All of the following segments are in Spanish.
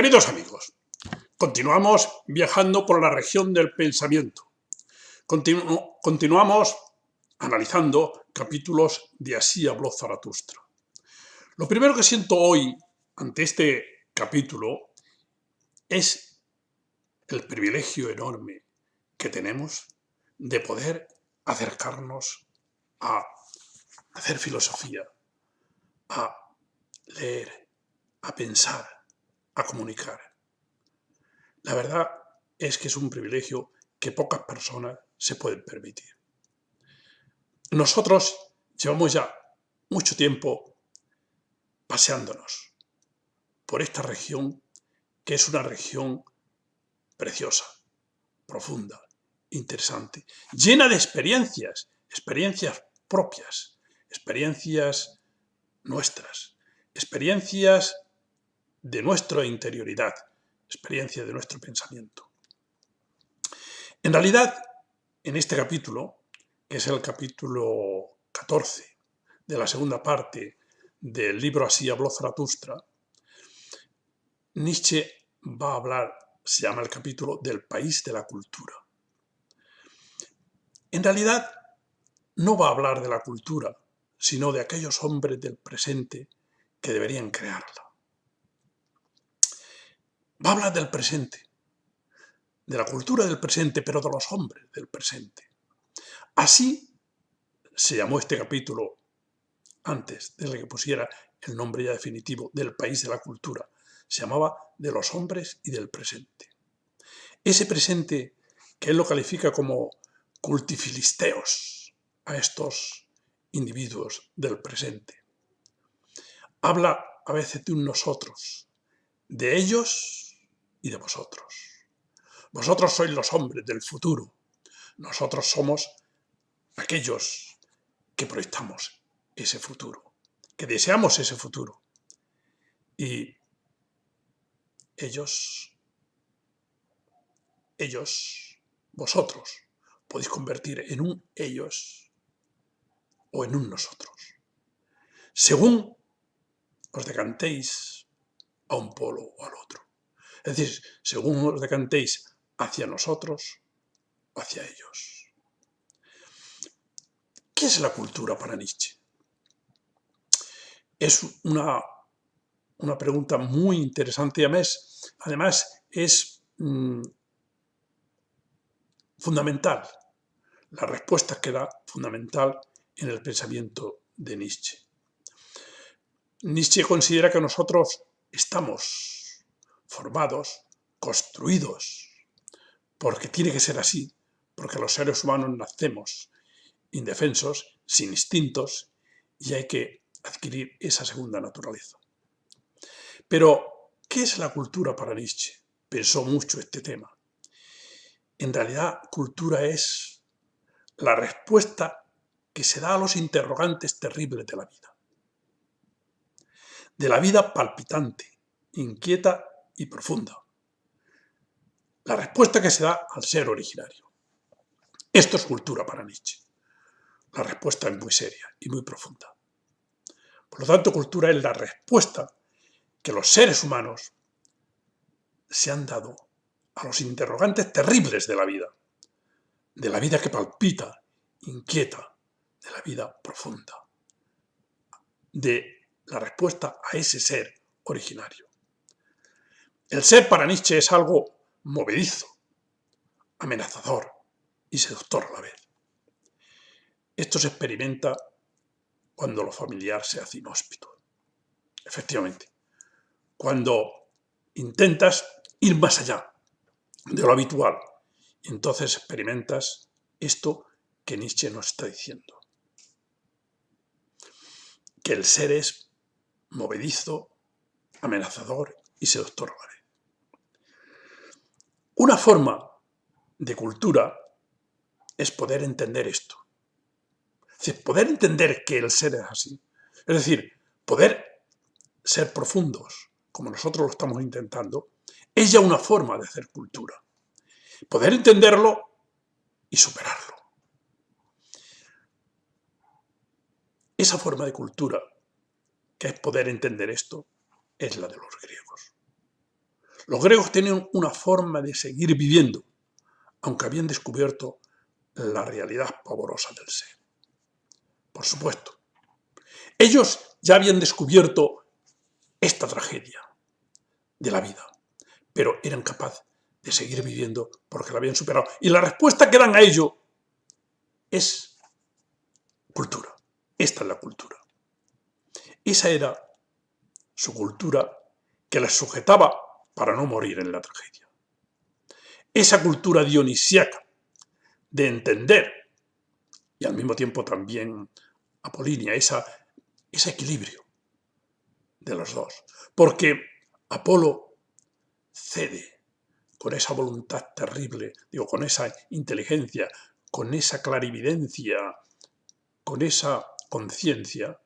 Queridos amigos, continuamos viajando por la región del pensamiento. Continuamos analizando capítulos de Así habló Zaratustra. Lo primero que siento hoy ante este capítulo es el privilegio enorme que tenemos de poder acercarnos a hacer filosofía, a leer, a pensar, a comunicar. La verdad es que es un privilegio que pocas personas se pueden permitir. Nosotros llevamos ya mucho tiempo paseándonos por esta región, que es una región preciosa, profunda, interesante, llena de experiencias propias, experiencias nuestras, experiencias de nuestra interioridad, experiencias de nuestro pensamiento. En realidad, en este capítulo, que es el capítulo 14 de la segunda parte del libro Así habló Zaratustra, Nietzsche va a hablar, se llama el capítulo, del país de la cultura. En realidad, no va a hablar de la cultura, sino de aquellos hombres del presente que deberían crearla. Va a hablar del presente, de la cultura del presente, pero de los hombres del presente. Así se llamó este capítulo antes de que pusiera el nombre ya definitivo del país de la cultura. Se llamaba de los hombres y del presente. Ese presente que él lo califica como cultifilisteos a estos individuos del presente. Habla a veces de un nosotros, de ellos y de vosotros. Vosotros sois los hombres del futuro. Nosotros somos aquellos que proyectamos ese futuro, que deseamos ese futuro. Y ellos, vosotros, podéis convertir en un ellos o en un nosotros, según os decantéis a un polo o al otro. Es decir, según os decantéis hacia nosotros o hacia ellos. ¿Qué es la cultura para Nietzsche? Es una pregunta muy interesante y además es fundamental. La respuesta queda fundamental en el pensamiento de Nietzsche. Nietzsche considera que nosotros estamos formados, construidos, porque tiene que ser así, porque los seres humanos nacemos indefensos, sin instintos, y hay que adquirir esa segunda naturaleza. Pero, ¿qué es la cultura para Nietzsche? Pensó mucho este tema. En realidad, cultura es la respuesta que se da a los interrogantes terribles de la vida palpitante, inquieta y profunda. La respuesta que se da al ser originario. Esto es cultura para Nietzsche. La respuesta es muy seria y muy profunda. Por lo tanto, cultura es la respuesta que los seres humanos se han dado a los interrogantes terribles de la vida que palpita, inquieta, de la vida profunda, de la respuesta a ese ser originario. El ser para Nietzsche es algo movedizo, amenazador y seductor a la vez. Esto se experimenta cuando lo familiar se hace inhóspito. Efectivamente, cuando intentas ir más allá de lo habitual, entonces experimentas esto que Nietzsche nos está diciendo. Que el ser es movedizo, amenazador y seductor a la vez. Una forma de cultura es poder entender esto. Es decir, poder entender que el ser es así. Es decir, poder ser profundos, como nosotros lo estamos intentando, es ya una forma de hacer cultura. Poder entenderlo y superarlo. Esa forma de cultura, que es poder entender esto, es la de los griegos. Los griegos tenían una forma de seguir viviendo, aunque habían descubierto la realidad pavorosa del ser. Por supuesto, ellos ya habían descubierto esta tragedia de la vida, pero eran capaces de seguir viviendo porque la habían superado. Y la respuesta que dan a ello es cultura. Esta es la cultura. Esa era su cultura que les sujetaba para no morir en la tragedia. Esa cultura dionisíaca de entender, y al mismo tiempo también apolínea, ese equilibrio de los dos. Porque Apolo cede con esa voluntad terrible, con esa inteligencia, con esa clarividencia, con esa conciencia,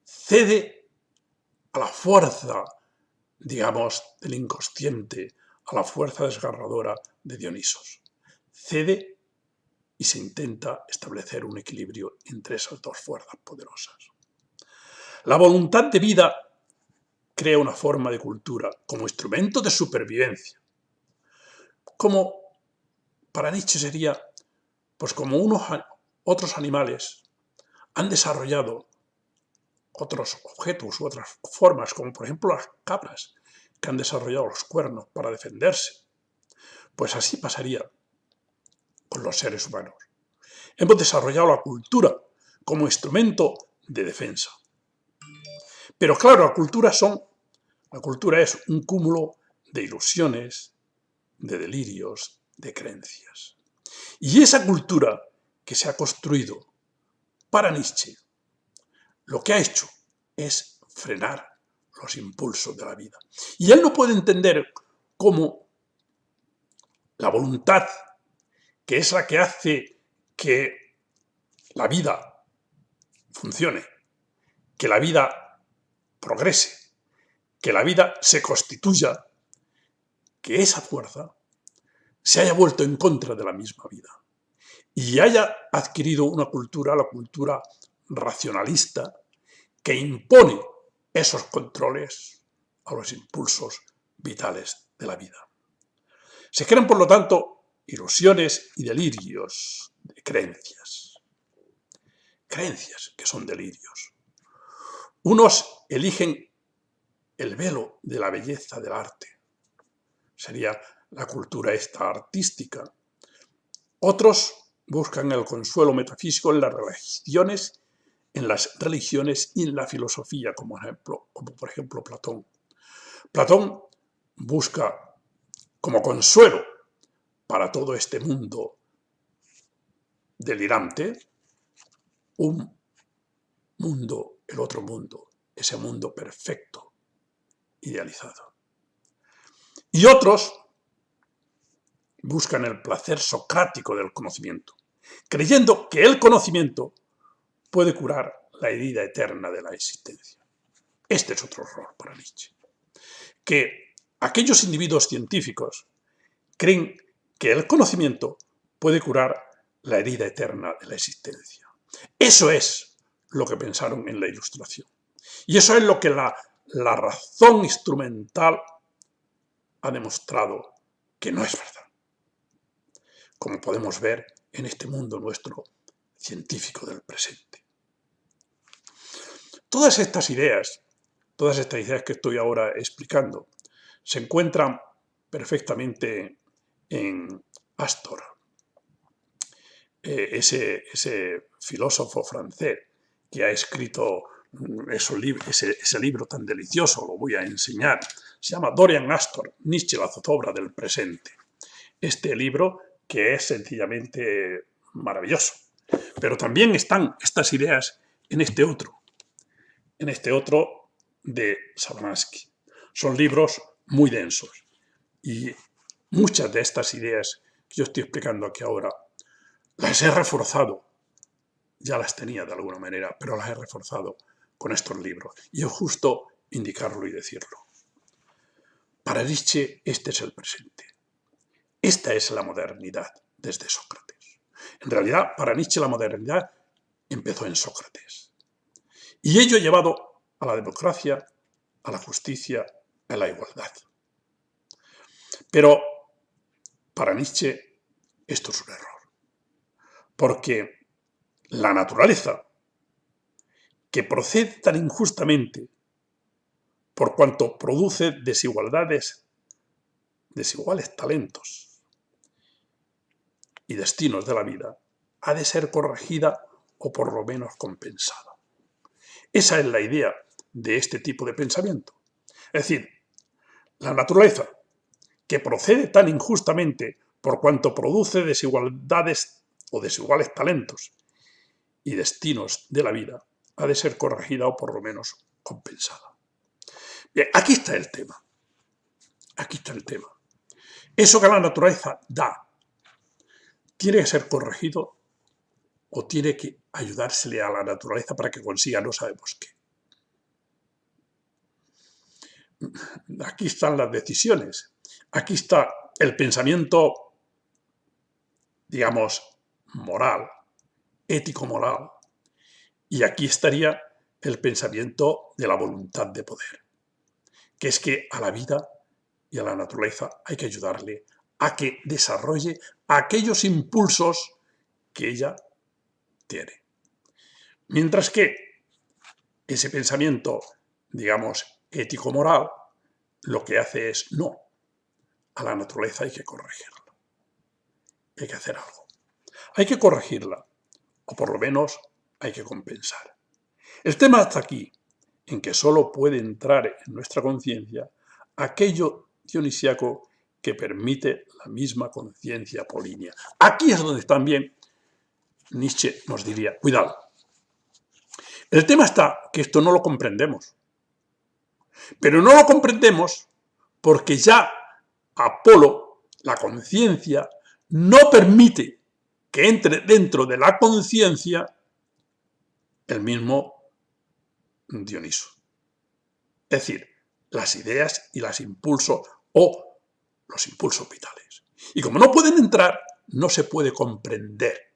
cede a la fuerza, digamos, del inconsciente, a la fuerza desgarradora de Dionisos. Cede y se intenta establecer un equilibrio entre esas dos fuerzas poderosas. La voluntad de vida crea una forma de cultura como instrumento de supervivencia. Como para Nietzsche sería, pues como otros animales han desarrollado otros objetos u otras formas, como por ejemplo las cabras, que han desarrollado los cuernos para defenderse. Pues así pasaría con los seres humanos. Hemos desarrollado la cultura como instrumento de defensa. Pero claro, la cultura es un cúmulo de ilusiones, de delirios, de creencias. Y esa cultura que se ha construido para Nietzsche, lo que ha hecho es frenar los impulsos de la vida. Y él no puede entender cómo la voluntad, que es la que hace que la vida funcione, que la vida progrese, que la vida se constituya, que esa fuerza se haya vuelto en contra de la misma vida y haya adquirido una cultura, la cultura racionalista, que impone esos controles a los impulsos vitales de la vida. Se crean, por lo tanto, ilusiones y delirios de creencias. Creencias que son delirios. Unos eligen el velo de la belleza del arte. Sería la cultura esta artística. Otros buscan el consuelo metafísico en las religiones y en la filosofía, como por ejemplo Platón. Platón busca como consuelo para todo este mundo delirante un mundo, el otro mundo, ese mundo perfecto, idealizado. Y otros buscan el placer socrático del conocimiento, creyendo que el conocimiento puede curar la herida eterna de la existencia. Este es otro error para Nietzsche. Que aquellos individuos científicos creen que el conocimiento puede curar la herida eterna de la existencia. Eso es lo que pensaron en la Ilustración. Y eso es lo que la razón instrumental ha demostrado que no es verdad. Como podemos ver en este mundo nuestro científico del presente. Todas estas ideas que estoy ahora explicando, se encuentran perfectamente en Astor, ese filósofo francés que ha escrito ese libro tan delicioso, lo voy a enseñar, se llama Dorian Astor, Nietzsche, la zozobra del presente. Este libro que es sencillamente maravilloso. Pero también están estas ideas en este otro de Slavnansky. Son libros muy densos y muchas de estas ideas que yo estoy explicando aquí ahora las he reforzado, ya las tenía de alguna manera, pero las he reforzado con estos libros y es justo indicarlo y decirlo. Para Nietzsche este es el presente. Esta es la modernidad desde Sócrates. En realidad, para Nietzsche la modernidad empezó en Sócrates. Y ello ha llevado a la democracia, a la justicia, a la igualdad. Pero para Nietzsche esto es un error, porque la naturaleza, que procede tan injustamente por cuanto produce desiguales talentos y destinos de la vida, ha de ser corregida o por lo menos compensada. Esa es la idea de este tipo de pensamiento. Es decir, la naturaleza, que procede tan injustamente por cuanto produce desigualdades o desiguales talentos y destinos de la vida, ha de ser corregida o por lo menos compensada. Bien, aquí está el tema. Aquí está el tema. Eso que la naturaleza da, ¿tiene que ser corregido o tiene que ayudársele a la naturaleza para que consiga no sabemos qué? Aquí están las decisiones. Aquí está el pensamiento, digamos, moral, ético-moral. Y aquí estaría el pensamiento de la voluntad de poder, que es que a la vida y a la naturaleza hay que ayudarle a que desarrolle aquellos impulsos que ella tiene. Mientras que ese pensamiento, digamos, ético-moral, lo que hace es no, a la naturaleza hay que corregirla. Hay que hacer algo. Hay que corregirla, o por lo menos hay que compensar. El tema está aquí, en que solo puede entrar en nuestra conciencia aquello dionisíaco que permite la misma conciencia apolínea. Aquí es donde también Nietzsche nos diría, cuidado. El tema está que esto no lo comprendemos. Pero no lo comprendemos porque ya Apolo, la conciencia, no permite que entre dentro de la conciencia el mismo Dioniso. Es decir, las ideas y los impulsos o los impulsos vitales. Y como no pueden entrar, no se puede comprender.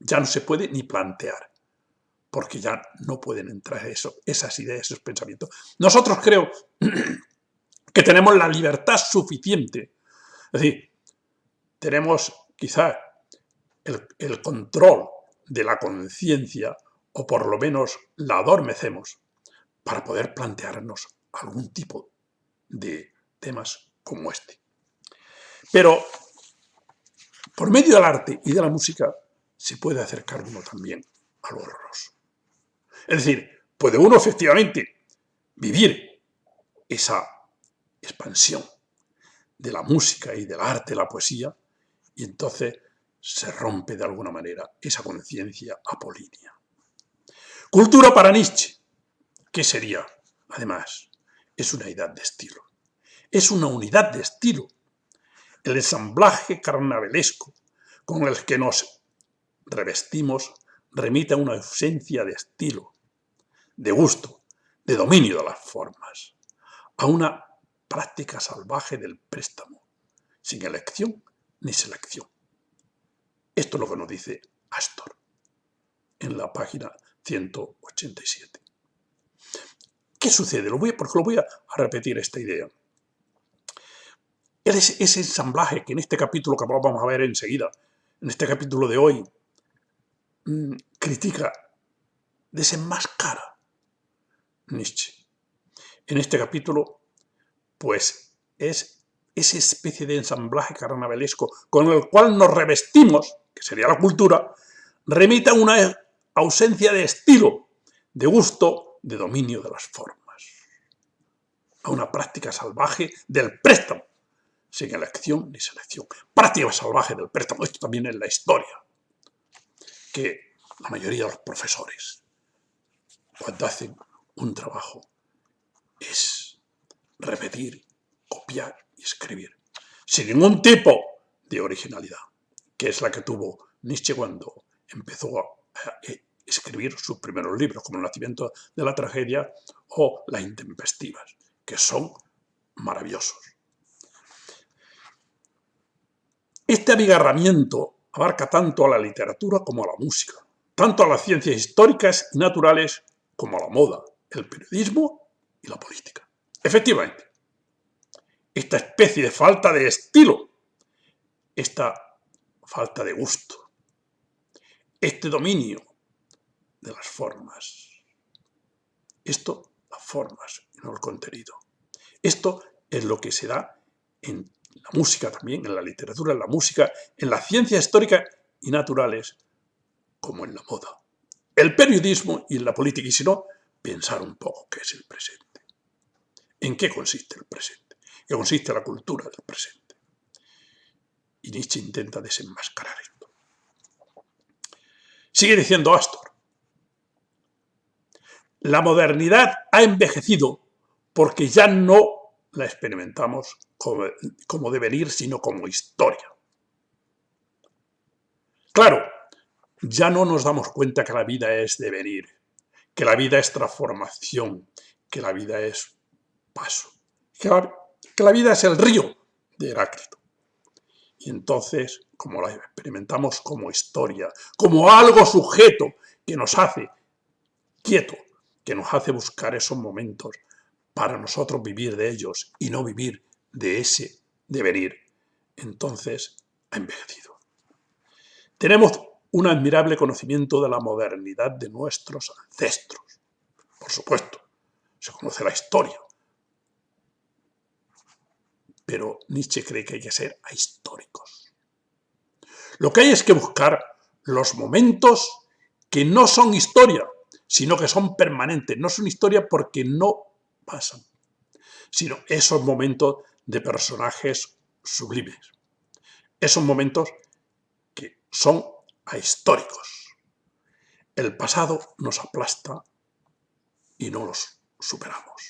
Ya no se puede ni plantear, porque ya no pueden entrar esas ideas, esos pensamientos. Nosotros creo que tenemos la libertad suficiente. Es decir, tenemos quizá el control de la conciencia, o por lo menos la adormecemos, para poder plantearnos algún tipo de temas como este. Pero por medio del arte y de la música se puede acercar uno también a lo horroroso. Es decir, puede uno efectivamente vivir esa expansión de la música y del arte, la poesía, y entonces se rompe de alguna manera esa conciencia apolínea. Cultura para Nietzsche, ¿qué sería? Además, es una unidad de estilo. Es una unidad de estilo. El ensamblaje carnavalesco con el que nos revestimos remite a una ausencia de estilo, de gusto, de dominio de las formas, a una práctica salvaje del préstamo, sin elección ni selección. Esto es lo que nos dice Astor en la página 187. ¿Qué sucede? Porque lo voy a repetir esta idea. Ese ensamblaje que en este capítulo que vamos a ver enseguida, en este capítulo de hoy, critica, desenmascara Nietzsche. En este capítulo, pues, es esa especie de ensamblaje carnavalesco con el cual nos revestimos, que sería la cultura, remite a una ausencia de estilo, de gusto, de dominio de las formas, a una práctica salvaje del préstamo, sin elección ni selección. Práctica salvaje del préstamo. Esto también es la historia, que la mayoría de los profesores, cuando hacen un trabajo, es repetir, copiar y escribir, sin ningún tipo de originalidad, que es la que tuvo Nietzsche cuando empezó a escribir sus primeros libros, como El nacimiento de la tragedia o Las intempestivas, que son maravillosos. Este abigarramiento abarca tanto a la literatura como a la música, tanto a las ciencias históricas y naturales como a la moda, el periodismo y la política. Efectivamente, esta especie de falta de estilo, esta falta de gusto, este dominio de las formas. Esto, las formas, no el contenido. Esto es lo que se da en la música también, en la literatura, en la música, en las ciencias históricas y naturales, como en la moda, el periodismo y en la política. Y si no, pensar un poco qué es el presente. ¿En qué consiste el presente? ¿Qué consiste la cultura del presente? Y Nietzsche intenta desenmascarar esto. Sigue diciendo Astor: la modernidad ha envejecido porque ya no la experimentamos como devenir, sino como historia. Claro, ya no nos damos cuenta que la vida es devenir, que la vida es transformación, que la vida es paso, que la vida es el río de Heráclito. Y entonces, como la experimentamos como historia, como algo sujeto que nos hace quieto, que nos hace buscar esos momentos para nosotros vivir de ellos y no vivir de ese devenir, entonces ha envejecido. Tenemos un admirable conocimiento de la modernidad de nuestros ancestros. Por supuesto, se conoce la historia. Pero Nietzsche cree que hay que ser ahistóricos. Lo que hay es que buscar los momentos que no son historia, sino que son permanentes. No son historia porque no pasan, sino esos momentos de personajes sublimes. Esos momentos que son ahistóricos. El pasado nos aplasta y no los superamos.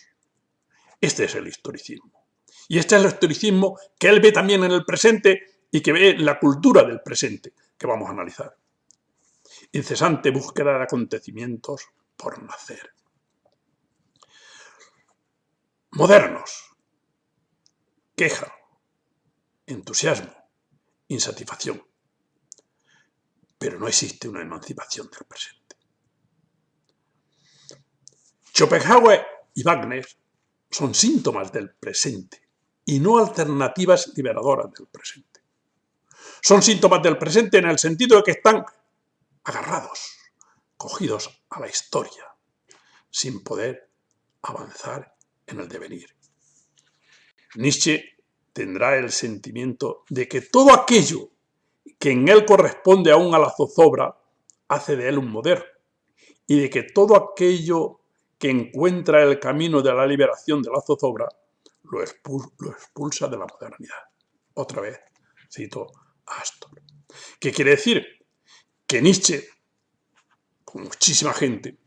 Este es el historicismo. Y este es el historicismo que él ve también en el presente y que ve en la cultura del presente, que vamos a analizar. Incesante búsqueda de acontecimientos por nacer. Modernos. Queja, entusiasmo, insatisfacción. Pero no existe una emancipación del presente. Schopenhauer y Wagner son síntomas del presente y no alternativas liberadoras del presente. Son síntomas del presente en el sentido de que están agarrados, cogidos a la historia, sin poder avanzar en el devenir. Nietzsche tendrá el sentimiento de que todo aquello que en él corresponde aún a la zozobra hace de él un moderno, y de que todo aquello que encuentra el camino de la liberación de la zozobra lo expulsa de la modernidad. Otra vez cito a Astor. ¿Qué quiere decir? Que Nietzsche, con muchísima gente,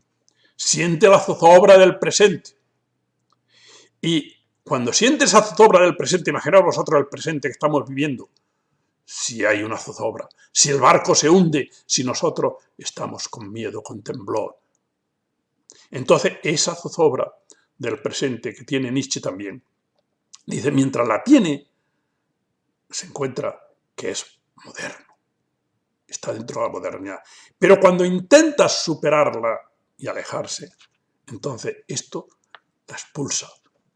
siente la zozobra del presente. Y cuando siente esa zozobra del presente, imaginaos vosotros el presente que estamos viviendo, si hay una zozobra, si el barco se hunde, si nosotros estamos con miedo, con temblor. Entonces, esa zozobra del presente que tiene Nietzsche también, dice, mientras la tiene, se encuentra que es moderno. Está dentro de la modernidad. Pero cuando intenta superarla y alejarse, entonces esto la expulsa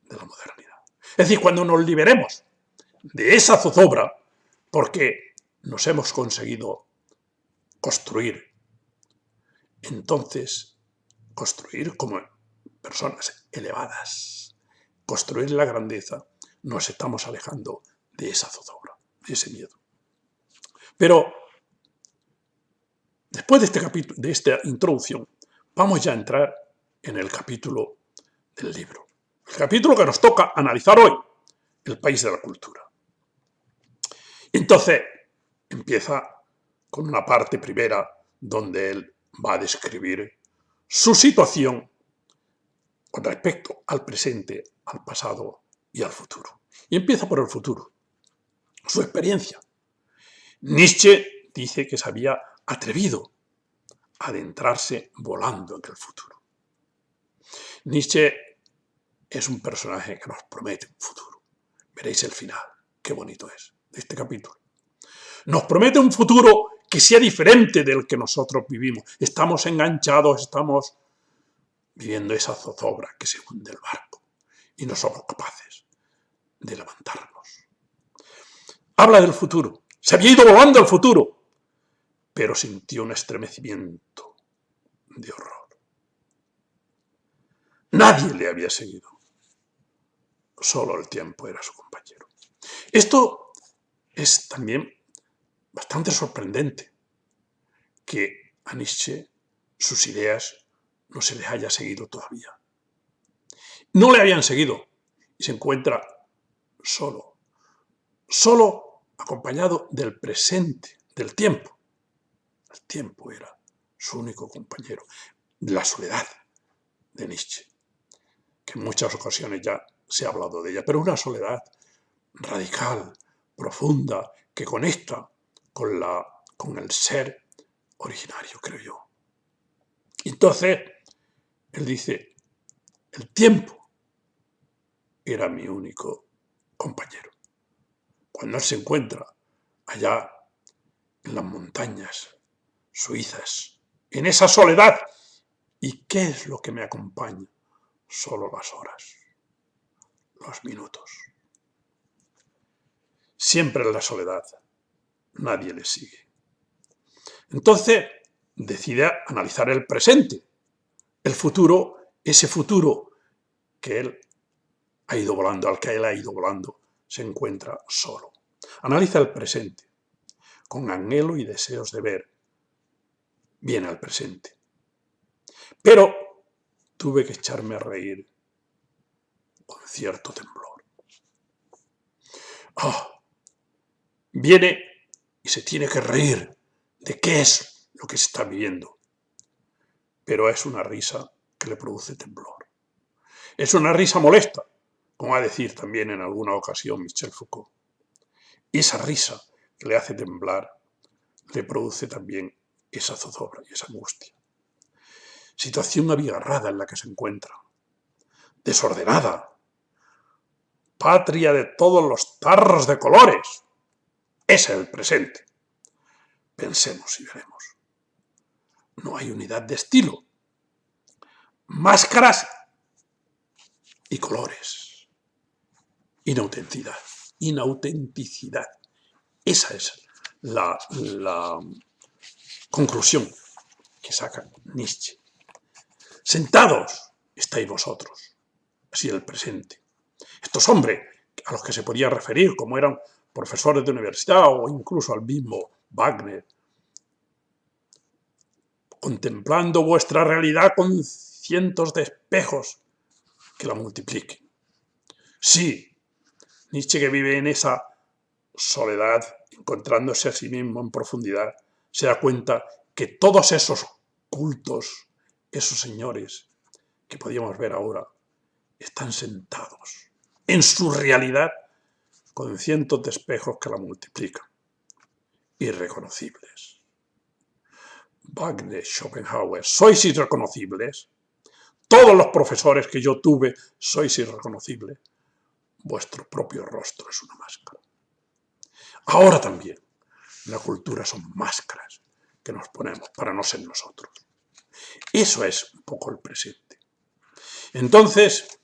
de la modernidad. Es decir, cuando nos liberemos de esa zozobra, porque nos hemos conseguido construir, entonces construir como personas elevadas, construir la grandeza, nos estamos alejando de esa zozobra, de ese miedo. Pero después de este capítulo, de esta introducción, vamos ya a entrar en el capítulo del libro. El capítulo que nos toca analizar hoy, el país de la cultura. Entonces, empieza con una parte primera donde él va a describir su situación con respecto al presente, al pasado y al futuro. Y empieza por el futuro, su experiencia. Nietzsche dice que se había atrevido a adentrarse volando en el futuro. Nietzsche es un personaje que nos promete un futuro. Veréis el final, qué bonito es, de este capítulo. Nos promete un futuro que sea diferente del que nosotros vivimos. Estamos enganchados, estamos viviendo esa zozobra que se hunde el barco y no somos capaces de levantarnos. Habla del futuro. Se había ido volando al futuro, pero sintió un estremecimiento de horror. Nadie le había seguido. Solo el tiempo era su compañero. Esto es también bastante sorprendente, que a Nietzsche sus ideas no se les haya seguido todavía. No le habían seguido y se encuentra solo acompañado del presente, del tiempo. El tiempo era su único compañero. La soledad de Nietzsche, que en muchas ocasiones ya se ha hablado de ella, pero una soledad radical, profunda, que conecta con el ser originario, creo yo. Entonces, él dice, el tiempo era mi único compañero. Cuando él se encuentra allá en las montañas suizas, en esa soledad, ¿y qué es lo que me acompaña? Solo las horas, los minutos. Siempre en la soledad, nadie le sigue. Entonces, decide analizar el presente, el futuro, ese futuro que él ha ido volando, al que él ha ido volando, se encuentra solo. Analiza el presente, con anhelo y deseos de ver bien al presente. Pero tuve que echarme a reír con cierto temblor. Viene y se tiene que reír de qué es lo que se está viviendo. Pero es una risa que le produce temblor. Es una risa molesta, como va a decir también en alguna ocasión Michel Foucault. Y esa risa que le hace temblar le produce también esa zozobra y esa angustia. Situación abigarrada en la que se encuentra, desordenada, patria de todos los tarros de colores. Ese es el presente. Pensemos y veremos. No hay unidad de estilo, máscaras y colores. Inautenticidad. Esa es la conclusión que saca Nietzsche. Sentados estáis vosotros, así el presente. Estos hombres a los que se podía referir, como eran profesores de universidad o incluso al mismo Wagner, contemplando vuestra realidad con cientos de espejos que la multipliquen. Sí, Nietzsche, que vive en esa soledad, encontrándose a sí mismo en profundidad, se da cuenta que todos esos cultos, esos señores que podíamos ver ahora, están sentados en su realidad con cientos de espejos que la multiplican, irreconocibles. Wagner, Schopenhauer, sois irreconocibles. Todos los profesores que yo tuve sois irreconocibles. Vuestro propio rostro es una máscara. Ahora también, la cultura son máscaras que nos ponemos para no ser nosotros. Eso es un poco el presente. Entonces,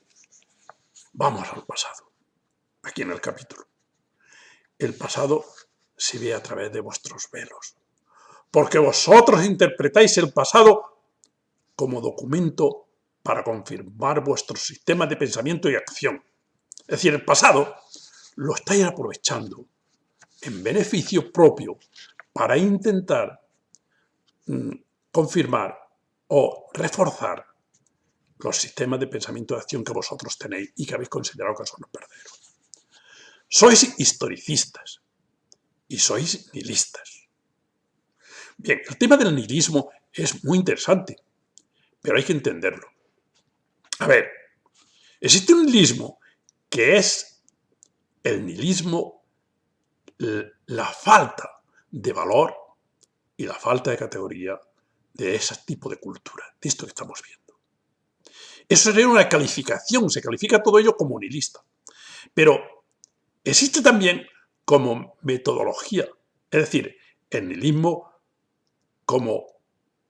vamos al pasado, aquí en el capítulo. El pasado se ve a través de vuestros velos, porque vosotros interpretáis el pasado como documento para confirmar vuestro sistema de pensamiento y acción. Es decir, el pasado lo estáis aprovechando en beneficio propio para intentar confirmar o reforzar los sistemas de pensamiento y acción que vosotros tenéis y que habéis considerado que son los verdaderos. Sois historicistas y sois nihilistas. Bien, el tema del nihilismo es muy interesante, pero hay que entenderlo. A ver, existe un nihilismo que es el nihilismo, la falta de valor y la falta de categoría de ese tipo de cultura, de esto que estamos viendo. Eso sería una calificación, se califica todo ello como nihilista. Pero existe también como metodología, es decir, el nihilismo como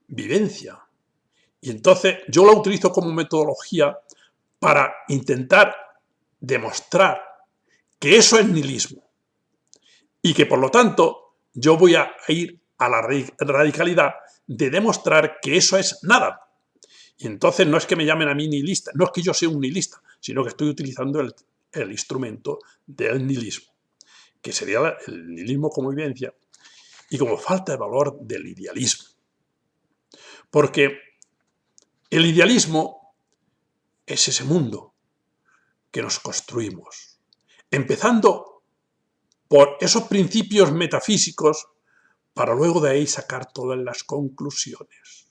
vivencia. Y entonces yo lo utilizo como metodología para intentar demostrar que eso es nihilismo y que por lo tanto yo voy a ir a la radicalidad de demostrar que eso es nada. Y entonces no es que me llamen a mí nihilista, no es que yo sea un nihilista, sino que estoy utilizando el instrumento del nihilismo, que sería el nihilismo como vivencia y como falta de valor del idealismo. Porque el idealismo es ese mundo que nos construimos, empezando por esos principios metafísicos para luego de ahí sacar todas las conclusiones.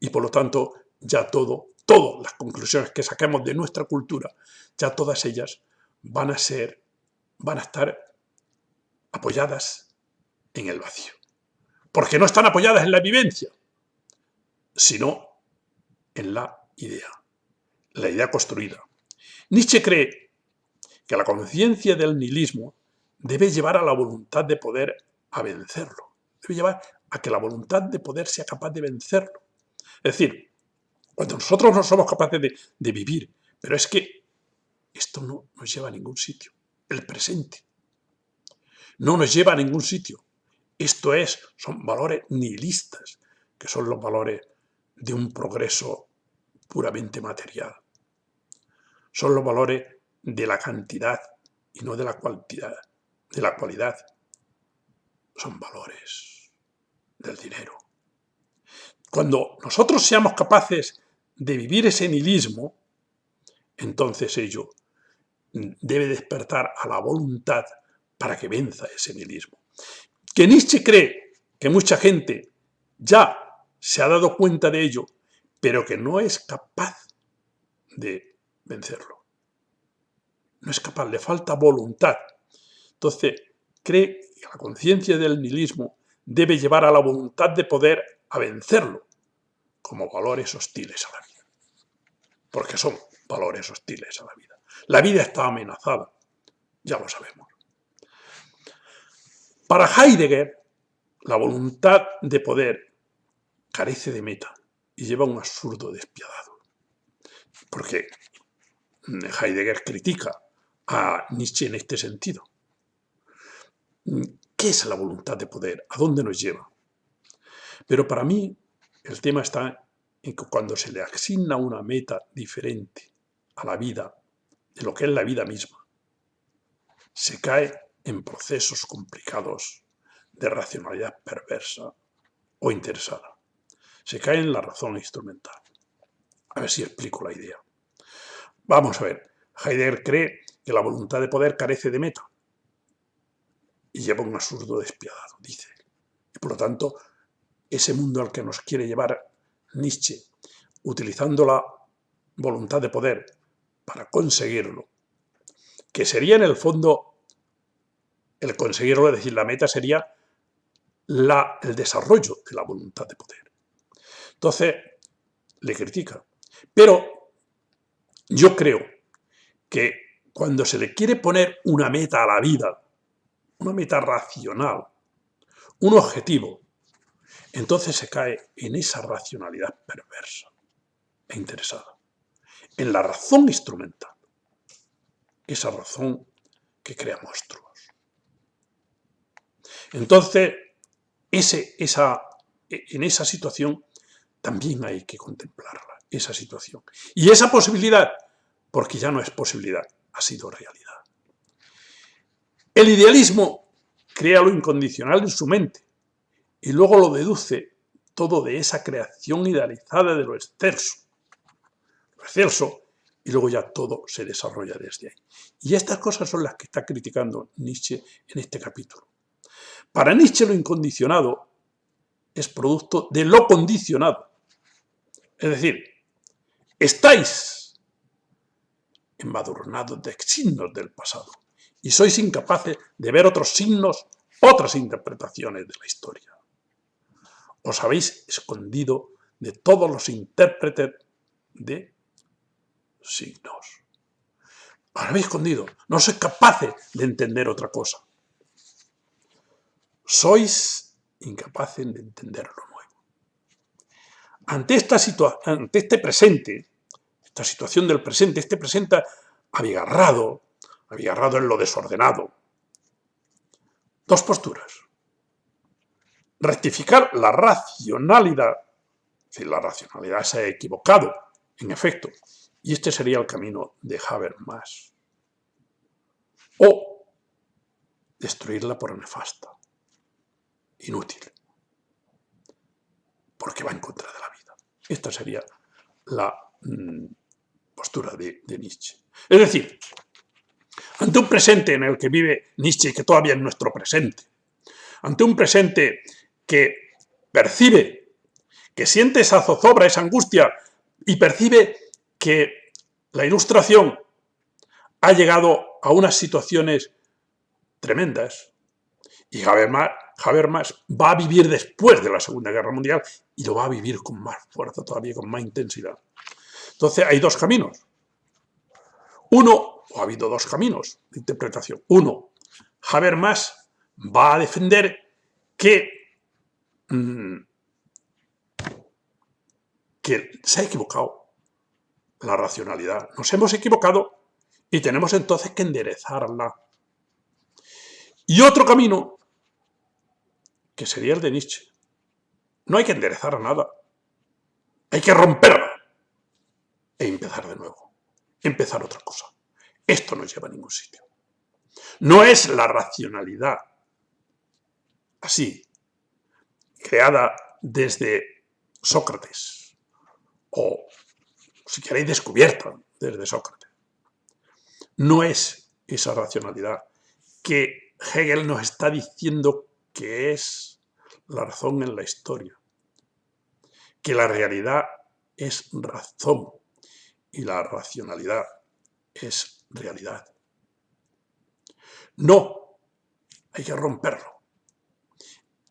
Y por lo tanto, ya todas las conclusiones que saquemos de nuestra cultura, ya todas ellas van a estar apoyadas en el vacío. Porque no están apoyadas en la vivencia, sino en la idea construida. Nietzsche cree que la conciencia del nihilismo debe llevar a la voluntad de poder a vencerlo. Debe llevar a que la voluntad de poder sea capaz de vencerlo. Es decir, cuando nosotros no somos capaces de vivir, pero es que esto no nos lleva a ningún sitio. El presente no nos lleva a ningún sitio. Esto son valores nihilistas, que son los valores de un progreso puramente material. Son los valores de la cantidad y no de la cualidad. Son valores del dinero. Cuando nosotros seamos capaces de vivir ese nihilismo, entonces ello debe despertar a la voluntad para que venza ese nihilismo. Que Nietzsche cree que mucha gente ya se ha dado cuenta de ello, pero que no es capaz de vencerlo. No es capaz, le falta voluntad. Entonces, cree que la conciencia del nihilismo debe llevar a la voluntad de poder a vencerlo como valores hostiles a la vida. Porque son valores hostiles a la vida. La vida está amenazada, ya lo sabemos. Para Heidegger, la voluntad de poder carece de meta y lleva a un absurdo despiadado. Porque Heidegger critica a Nietzsche en este sentido. ¿Qué es la voluntad de poder? ¿A dónde nos lleva? Pero para mí el tema está en que cuando se le asigna una meta diferente a la vida, de lo que es la vida misma, se cae en procesos complicados de racionalidad perversa o interesada. Se cae en la razón instrumental. A ver si explico la idea. Vamos a ver, Heidegger cree que la voluntad de poder carece de meta y lleva un absurdo despiadado, dice. Y por lo tanto, ese mundo al que nos quiere llevar Nietzsche, utilizando la voluntad de poder para conseguirlo, que sería en el fondo el conseguirlo, es decir, la meta sería el desarrollo de la voluntad de poder. Entonces, le critica. Pero yo creo que cuando se le quiere poner una meta a la vida, una meta racional, un objetivo, entonces se cae en esa racionalidad perversa e interesada, en la razón instrumental, esa razón que crea monstruos. Entonces, en esa situación también hay que contemplarla, esa situación. Y esa posibilidad, porque ya no es posibilidad, ha sido realidad. El idealismo crea lo incondicional en su mente y luego lo deduce todo de esa creación idealizada de lo excelso. Lo excelso, y luego ya todo se desarrolla desde ahí. Y estas cosas son las que está criticando Nietzsche en este capítulo. Para Nietzsche lo incondicionado es producto de lo condicionado. Es decir, estáis embadurnados de signos del pasado y sois incapaces de ver otros signos, otras interpretaciones de la historia. Os habéis escondido de todos los intérpretes de signos. Os habéis escondido. No sois capaces de entender otra cosa. Sois incapaces de entender lo nuevo. Ante este presente, esta situación del presente, este presente abigarrado, abigarrado en lo desordenado. Dos posturas. Rectificar la racionalidad, si la racionalidad se ha equivocado, en efecto, y este sería el camino de Habermas. O destruirla por nefasta, inútil, porque va en contra de la vida. Esta sería la postura de Nietzsche. Es decir, ante un presente en el que vive Nietzsche, que todavía es nuestro presente, ante un presente que percibe, que siente esa zozobra, esa angustia, y percibe que la Ilustración ha llegado a unas situaciones tremendas, y Habermas va a vivir después de la Segunda Guerra Mundial y lo va a vivir con más fuerza todavía, con más intensidad. Entonces hay dos caminos. Ha habido dos caminos de interpretación. Uno, Habermas va a defender que se ha equivocado la racionalidad. Nos hemos equivocado y tenemos entonces que enderezarla. Y otro camino, que sería el de Nietzsche. No hay que enderezar nada. Hay que romperla e empezar de nuevo. Empezar otra cosa. Esto no lleva a ningún sitio. No es la racionalidad así, creada desde Sócrates, o si queréis descubierta desde Sócrates. No es esa racionalidad que Hegel nos está diciendo que es la razón en la historia, que la realidad es razón y la racionalidad es realidad. No, hay que romperlo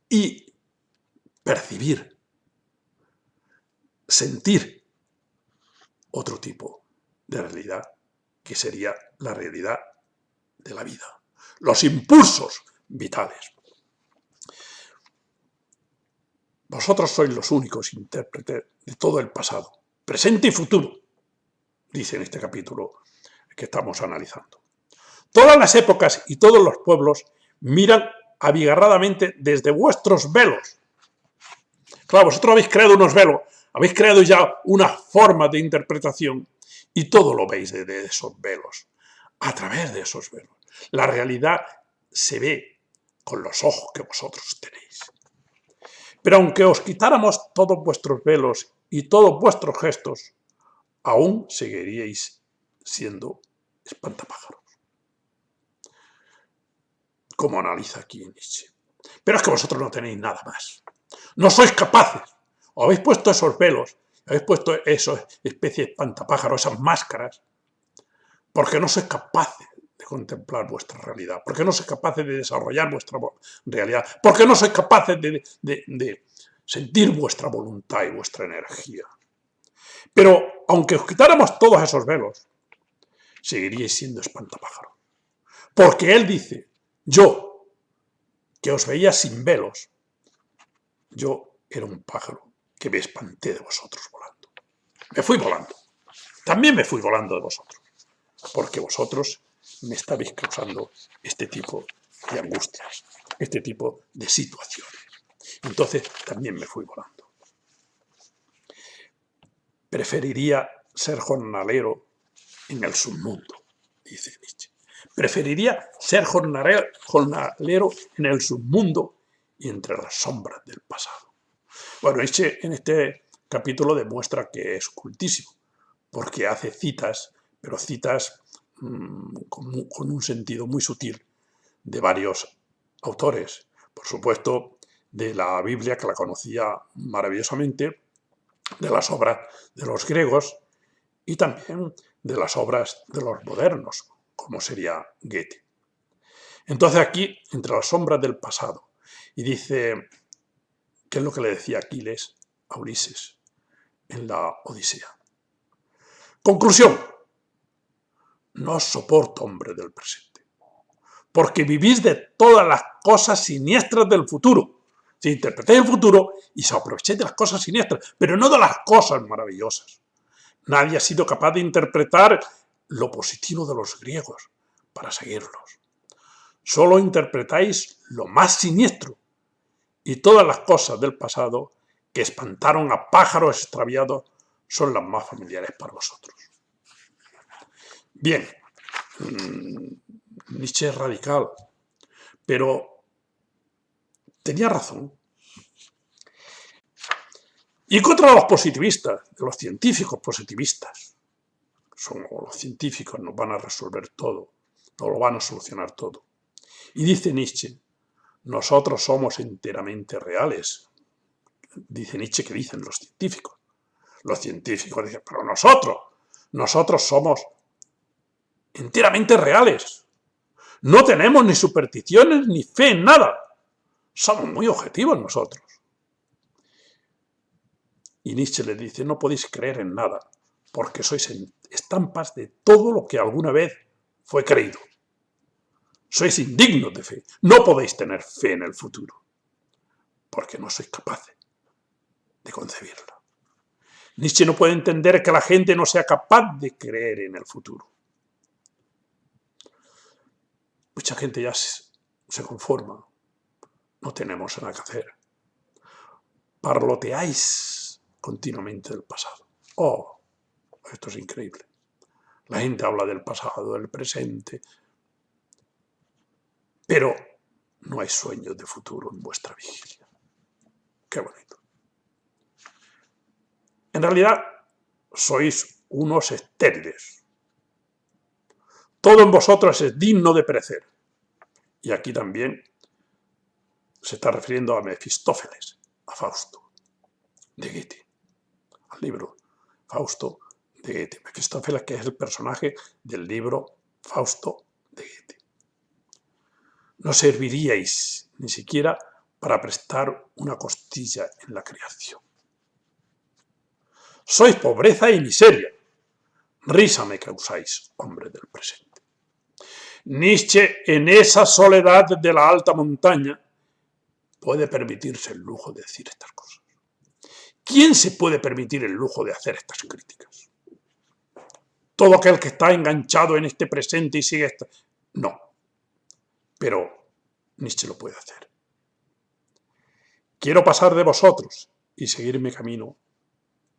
y percibir, sentir otro tipo de realidad, que sería la realidad de la vida, los impulsos vitales. Vosotros sois los únicos intérpretes de todo el pasado, presente y futuro, dice en este capítulo que estamos analizando. Todas las épocas y todos los pueblos miran abigarradamente desde vuestros velos. Claro, vosotros habéis creado unos velos, habéis creado ya una forma de interpretación y todo lo veis desde esos velos, a través de esos velos. La realidad se ve con los ojos que vosotros tenéis. Pero aunque os quitáramos todos vuestros velos y todos vuestros gestos, aún seguiríais siendo espantapájaros. Como analiza aquí Nietzsche. Pero es que vosotros no tenéis nada más. No sois capaces. Os habéis puesto esos velos, habéis puesto esas especies de espantapájaros, esas máscaras, porque no sois capaces de contemplar vuestra realidad, porque no sois capaces de desarrollar vuestra realidad, porque no sois capaces de sentir vuestra voluntad y vuestra energía. Pero aunque os quitáramos todos esos velos, seguiríais siendo espantapájaros. Porque él dice, yo, que os veía sin velos, yo era un pájaro que me espanté de vosotros volando. Me fui volando. También me fui volando de vosotros. Porque vosotros me estabais causando este tipo de angustias, este tipo de situaciones. Entonces también me fui volando. Preferiría ser jornalero en el submundo, dice Nietzsche. Preferiría ser jornalero en el submundo y entre las sombras del pasado. Bueno, Nietzsche en este capítulo demuestra que es cultísimo, porque hace citas, pero citas con un sentido muy sutil de varios autores. Por supuesto, de la Biblia, que la conocía maravillosamente, de las obras de los griegos y también de las obras de los modernos, como sería Goethe. Entonces aquí, entre las sombras del pasado, y dice, ¿qué es lo que le decía Aquiles a Ulises en la Odisea? Conclusión, no os soporto, hombre del presente, porque vivís de todas las cosas siniestras del futuro. Si interpretéis el futuro y se aprovechéis de las cosas siniestras, pero no de las cosas maravillosas. Nadie ha sido capaz de interpretar lo positivo de los griegos, para seguirlos. Solo interpretáis lo más siniestro y todas las cosas del pasado que espantaron a pájaros extraviados son las más familiares para vosotros. Bien, Nietzsche es radical, pero tenía razón. Y contra los positivistas, de los científicos positivistas, los científicos nos van a resolver todo, nos lo van a solucionar todo. Y dice Nietzsche, nosotros somos enteramente reales. Dice Nietzsche que dicen los científicos. Los científicos dicen, pero nosotros somos enteramente reales. No tenemos ni supersticiones ni fe en nada. Somos muy objetivos nosotros. Y Nietzsche le dice, no podéis creer en nada, porque sois estampas de todo lo que alguna vez fue creído. Sois indignos de fe. No podéis tener fe en el futuro, porque no sois capaces de concebirlo. Nietzsche no puede entender que la gente no sea capaz de creer en el futuro. Mucha gente ya se conforma. No tenemos nada que hacer. Parloteáis continuamente del pasado. Oh, esto es increíble. La gente habla del pasado, del presente, pero no hay sueños de futuro en vuestra vigilia. Qué bonito. En realidad, sois unos estériles. Todo en vosotros es digno de perecer. Y aquí también se está refiriendo a Mefistófeles, a Fausto, de Goethe, al libro Fausto de Goethe. Mefistófeles, que es el personaje del libro Fausto de Goethe. No serviríais ni siquiera para prestar una costilla en la creación. Sois pobreza y miseria. Risa me causáis, hombre del presente. Nietzsche, en esa soledad de la alta montaña, puede permitirse el lujo de decir estas cosas. ¿Quién se puede permitir el lujo de hacer estas críticas? Todo aquel que está enganchado en este presente y sigue esto. No, pero Nietzsche lo puede hacer. Quiero pasar de vosotros y seguir mi camino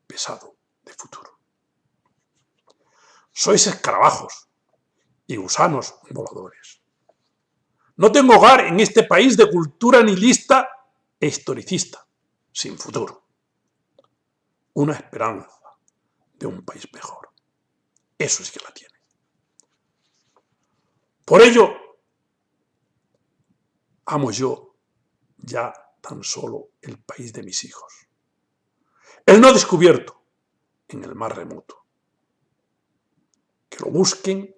pesado de futuro. Sois escarabajos y gusanos voladores. No tengo hogar en este país de cultura nihilista e historicista, sin futuro. Una esperanza de un país mejor. Eso sí que la tiene. Por ello, amo yo ya tan solo el país de mis hijos. El no descubierto en el mar remoto. Que lo busquen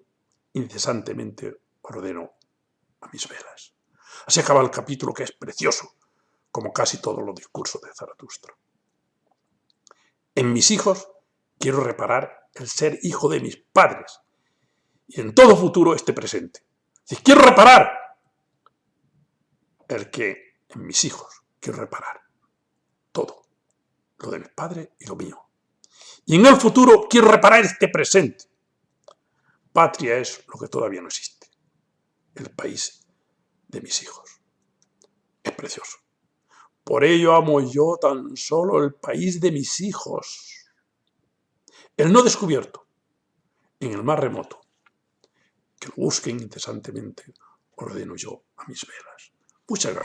incesantemente, ordeno a mis velas. Así acaba el capítulo, que es precioso, como casi todos los discursos de Zaratustra. En mis hijos quiero reparar el ser hijo de mis padres y en todo futuro este presente. Si quiero reparar el que en mis hijos quiero reparar todo, lo de mis padres y lo mío. Y en el futuro quiero reparar este presente. Patria es lo que todavía no existe, el país de mis hijos. Es precioso. Por ello amo yo tan solo el país de mis hijos. El no descubierto, en el mar remoto. Que lo busquen incesantemente, ordeno yo a mis velas. Muchas gracias.